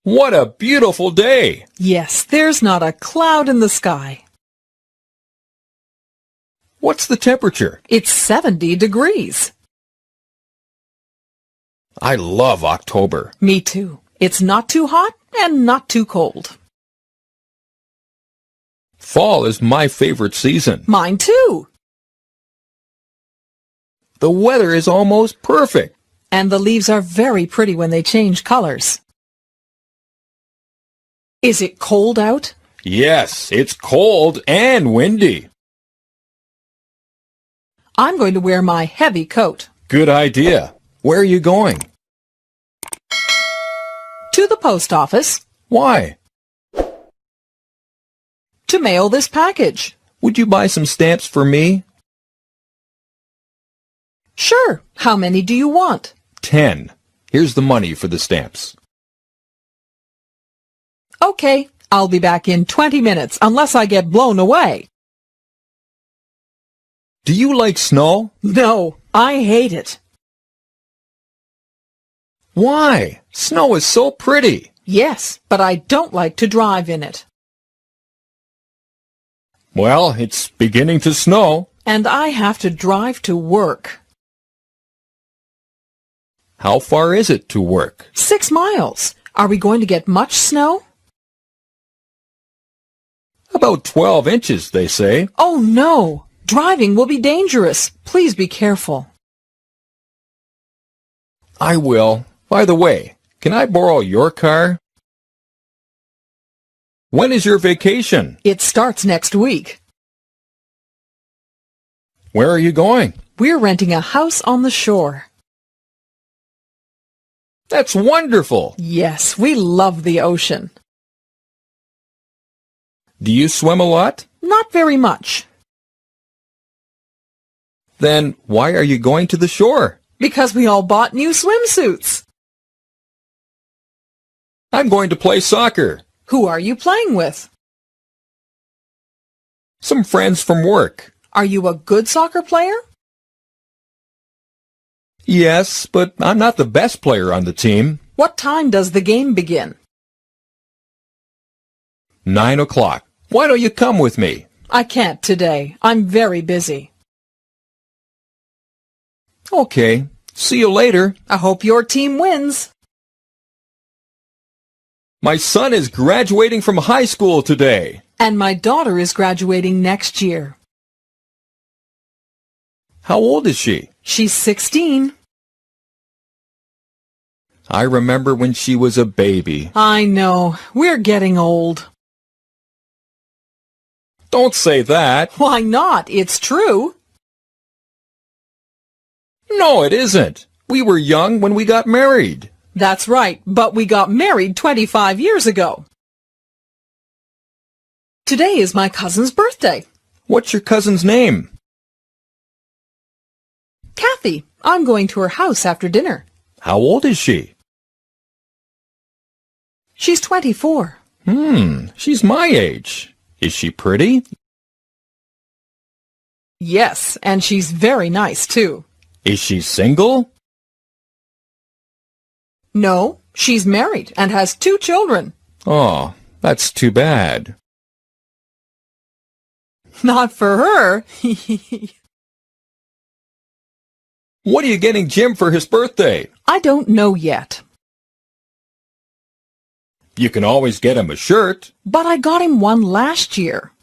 What a beautiful day! Yes, there's not a cloud in the sky. What's the temperature? It's 70 degrees. I love October. Me too. It's not too hot and not too cold. Fall is my favorite season. Mine too. The weather is almost perfect. And the leaves are very pretty when they change colors. Is it cold out? Yes, it's cold and windy. I'm going to wear my heavy coat. Good idea. Where are you going? To the post office. Why? To mail this package. Would you buy some stamps for me? Sure. How many do you want? 10. Here's the money for the stamps. Okay, I'll be back in 20 minutes unless I get blown away. Do you like snow? No, I hate it. Why? Snow is so pretty. Yes, but I don't like to drive in it. Well, it's beginning to snow. And I have to drive to work. How far is it to work? 6 miles. Are we going to get much snow? About 12 inches, they say. Oh no! Driving will be dangerous. Please be careful. I will. By the way, can I borrow your car? When is your vacation? It starts next week. Where are you going? We're renting a house on the shore. That's wonderful. Yes, we love the ocean. Do you swim a lot? Not very much. Then why are you going to the shore? Because we all bought new swimsuits. I'm going to play soccer. Who are you playing with? Some friends from work. Are you a good soccer player? Yes, but I'm not the best player on the team. What time does the game begin? 9 o'clock. Why don't you come with me? I can't today. I'm very busy. Okay. See you later. I hope your team wins. My son is graduating from high school today. And my daughter is graduating next year. How old is she? She's 16. I remember when she was a baby. I know. We're getting old. Don't say that. Why not? It's true. No, it isn't. We were young when we got married. That's right, but we got married 25 years ago. Today is my cousin's birthday. What's your cousin's name? Kathy. I'm going to her house after dinner. How old is she? She's 24. She's my age. Is she pretty? Yes, and she's very nice, too. Is she single? No, she's married and has 2 children. Oh, that's too bad. Not for her. What are you getting Jim for his birthday? I don't know yet. You can always get him a shirt. But I got him one last year.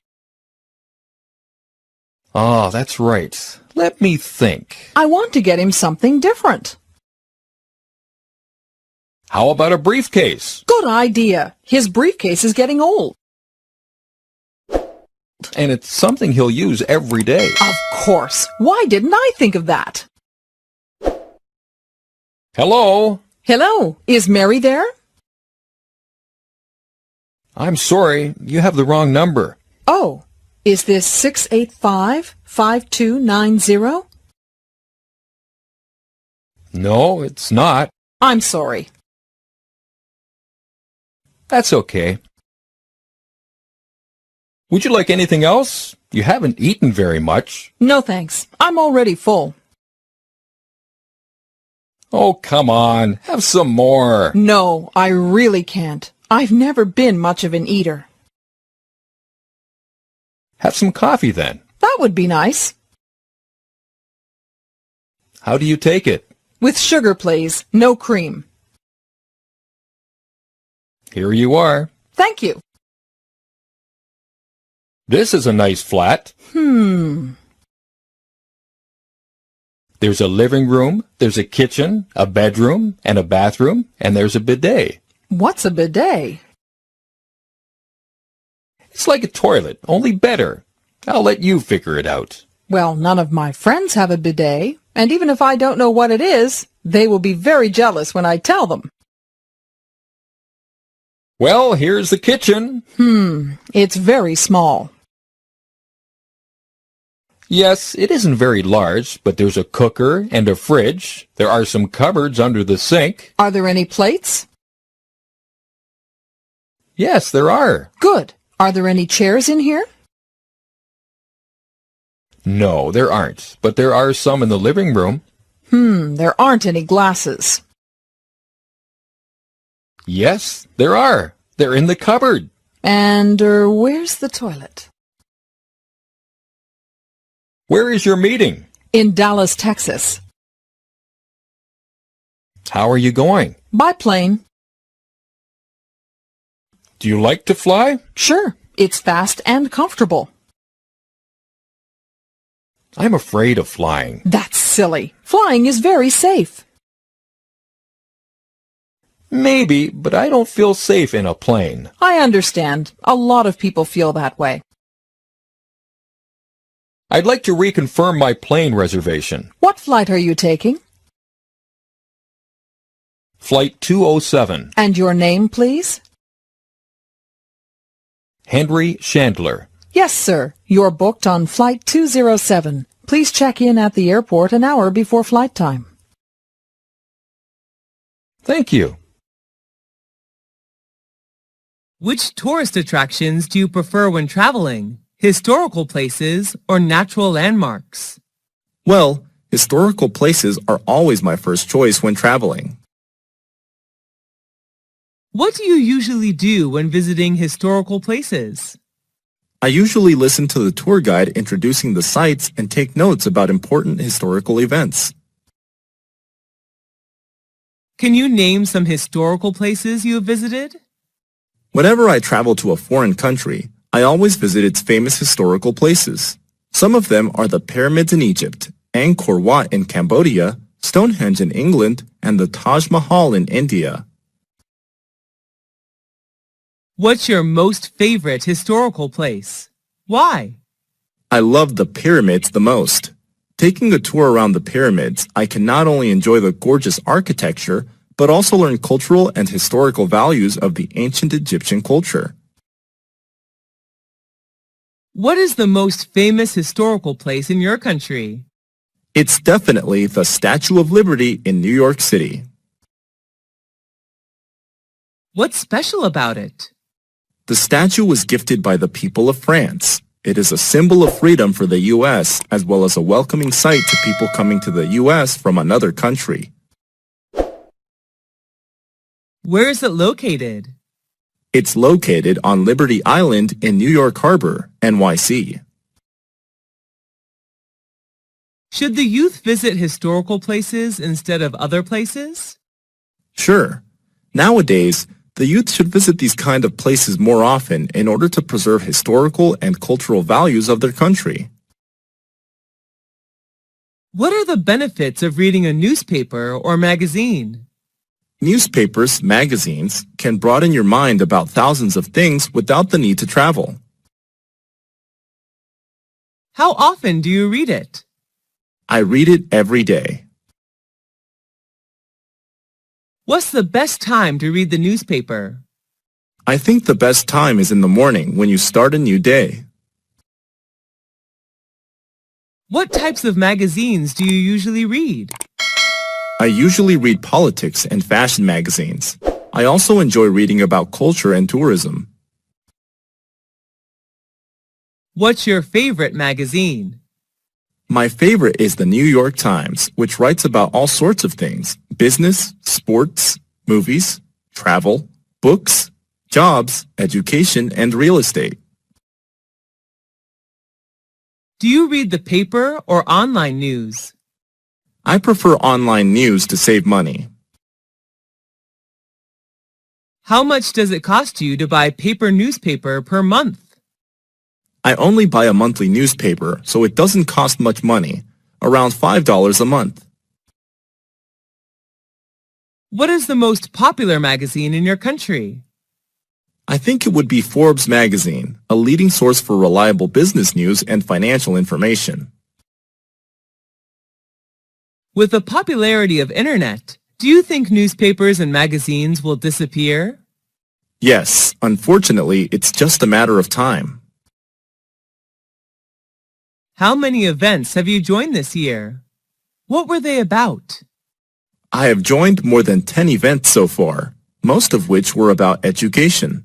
Oh, that's right. Let me think. I want to get him something different. How about a briefcase? Good idea. His briefcase is getting old. And it's something he'll use every day. Of course. Why didn't I think of that? Hello? Hello. Is Mary there? I'm sorry, you have the wrong number. Oh, is this 685-5290? No, it's not. I'm sorry. That's okay. Would you like anything else? You haven't eaten very much. No thanks. I'm already full. Oh, come on. Have some more. No, I really can't. I've never been much of an eater. Have some coffee then. That would be nice. How do you take it? With sugar, please. No cream. Here you are. Thank you. This is a nice flat. There's a living room, there's a kitchen, a bedroom, and a bathroom, and there's a bidet. What's a bidet? It's like a toilet, only better. I'll let you figure it out. Well, none of my friends have a bidet, and even if I don't know what it is, they will be very jealous when I tell them. Well, here's the kitchen. It's very small. Yes, it isn't very large, but there's a cooker and a fridge. There are some cupboards under the sink. Are there any plates? Yes, there are. Good. Are there any chairs in here? No, there aren't, but there are some in the living room. There aren't any glasses. Yes, there are. They're in the cupboard. And where's the toilet? Where is your meeting? In Dallas, Texas. How are you going? By plane. Do you like to fly? Sure. It's fast and comfortable. I'm afraid of flying. That's silly. Flying is very safe. Maybe, but I don't feel safe in a plane. I understand. A lot of people feel that way. I'd like to reconfirm my plane reservation. What flight are you taking? Flight 207. And your name, please? Henry Chandler. Yes, sir. You're booked on Flight 207. Please check in at the airport an hour before flight time. Thank you. Which tourist attractions do you prefer when traveling? Historical places or natural landmarks? Well, historical places are always my first choice when traveling. What do you usually do when visiting historical places? I usually listen to the tour guide introducing the sites and take notes about important historical events. Can you name some historical places you have visited? Whenever I travel to a foreign country, I always visit its famous historical places. Some of them are the pyramids in Egypt, Angkor Wat in Cambodia, Stonehenge in England, and the Taj Mahal in India. What's your most favorite historical place? Why? I love the pyramids the most. Taking a tour around the pyramids, I can not only enjoy the gorgeous architecture, but also learn cultural and historical values of the ancient Egyptian culture. What is the most famous historical place in your country? It's definitely the Statue of Liberty in New York City. What's special about it? The statue was gifted by the people of France. It is a symbol of freedom for the U.S. as well as a welcoming sight to people coming to the U.S. from another country. Where is it located? It's located on Liberty Island in New York Harbor, NYC. Should the youth visit historical places instead of other places? Sure. Nowadays, the youth should visit these kind of places more often in order to preserve historical and cultural values of their country. What are the benefits of reading a newspaper or magazine? Newspapers, magazines, can broaden your mind about thousands of things without the need to travel. How often do you read it? I read it every day. What's the best time to read the newspaper? I think the best time is in the morning when you start a new day. What types of magazines do you usually read? I usually read politics and fashion magazines. I also enjoy reading about culture and tourism. What's your favorite magazine? My favorite is the New York Times, which writes about all sorts of things: business, sports, movies, travel, books, jobs, education, and real estate. Do you read the paper or online news? I prefer online news to save money. How much does it cost you to buy paper newspaper per month? I only buy a monthly newspaper, so it doesn't cost much money, around $5 a month. What is the most popular magazine in your country? I think it would be Forbes magazine, a leading source for reliable business news and financial information. With the popularity of Internet, do you think newspapers and magazines will disappear? Yes, unfortunately, it's just a matter of time. How many events have you joined this year? What were they about? I have joined more than 10 events so far, most of which were about education.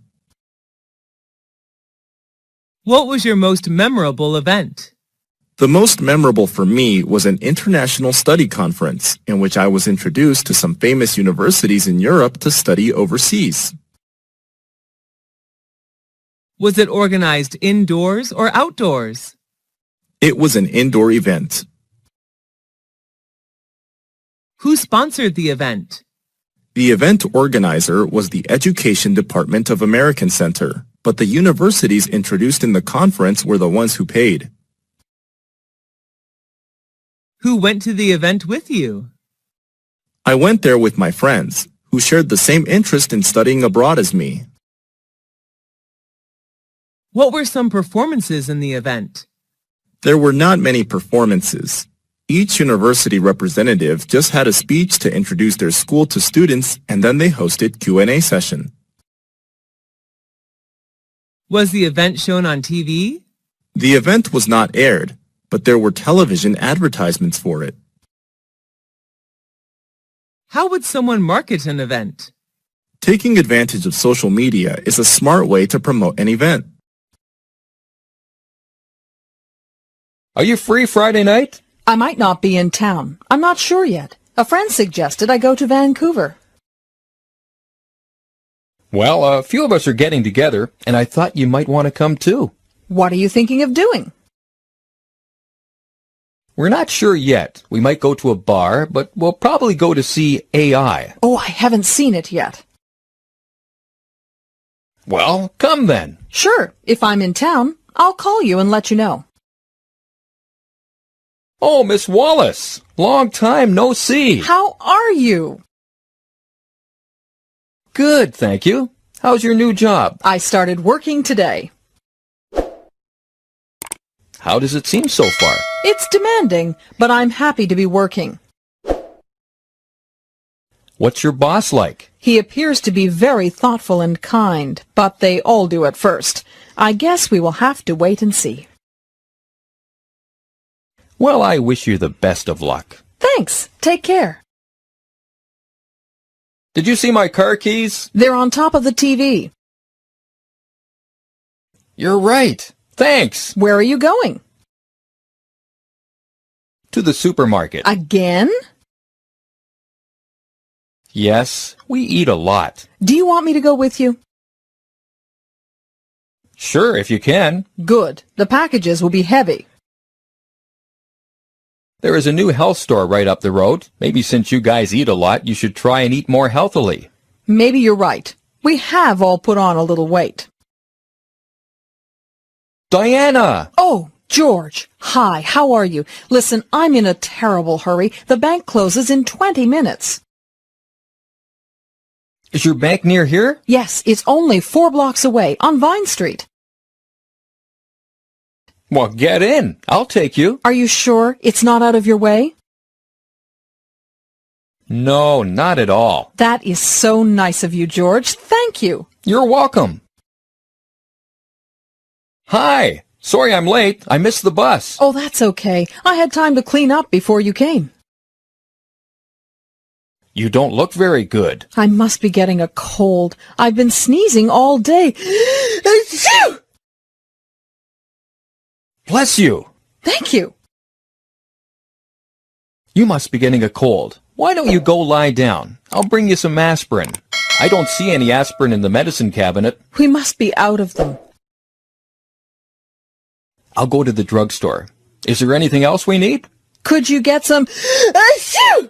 What was your most memorable event? The most memorable for me was an international study conference in which I was introduced to some famous universities in Europe to study overseas. Was it organized indoors or outdoors? It was an indoor event. Who sponsored the event? The event organizer was the Education Department of American Center, but the universities introduced in the conference were the ones who paid. Who went to the event with you? I went there with my friends, who shared the same interest in studying abroad as me. What were some performances in the event? There were not many performances. Each university representative just had a speech to introduce their school to students, and then they hosted Q&A session. Was the event shown on TV? The event was not aired, but there were television advertisements for it. How would someone market an event? Taking advantage of social media is a smart way to promote an event. Are you free Friday night? I might not be in town. I'm not sure yet. A friend suggested I go to Vancouver. Well, a few of us are getting together, and I thought you might want to come too. What are you thinking of doing? We're not sure yet. We might go to a bar, but we'll probably go to see AI. Oh, I haven't seen it yet. Well, come then. Sure, if I'm in town, I'll call you and let you know. Oh, Miss Wallace, long time no see. How are you? Good, thank you. How's your new job? I started working today. How does it seem so far? It's demanding, but I'm happy to be working. What's your boss like? He appears to be very thoughtful and kind, but they all do at first. I guess we will have to wait and see. Well, I wish you the best of luck. Thanks. Take care. Did you see my car keys? They're on top of the TV. You're right. Thanks. Where are you going? To the supermarket. Again? Yes, we eat a lot. Do you want me to go with you? Sure, if you can. Good. The packages will be heavy. There is a new health store right up the road. Maybe since you guys eat a lot, you should try and eat more healthily. Maybe you're right. We have all put on a little weight. Diana! Oh, George. Hi, how are you? Listen, I'm in a terrible hurry. The bank closes in 20 minutes. Is your bank near here? Yes, it's only 4 blocks away, on Vine Street. Well, get in. I'll take you. Are you sure it's not out of your way? No, not at all. That is so nice of you, George. Thank you. You're welcome. Hi. Sorry I'm late. I missed the bus. Oh, that's okay. I had time to clean up before you came. You don't look very good. I must be getting a cold. I've been sneezing all day. Bless you. Thank you. You must be getting a cold. Why don't you go lie down? I'll bring you some aspirin. I don't see any aspirin in the medicine cabinet. We must be out of them. I'll go to the drugstore. Is there anything else we need? Could you get some... Achoo!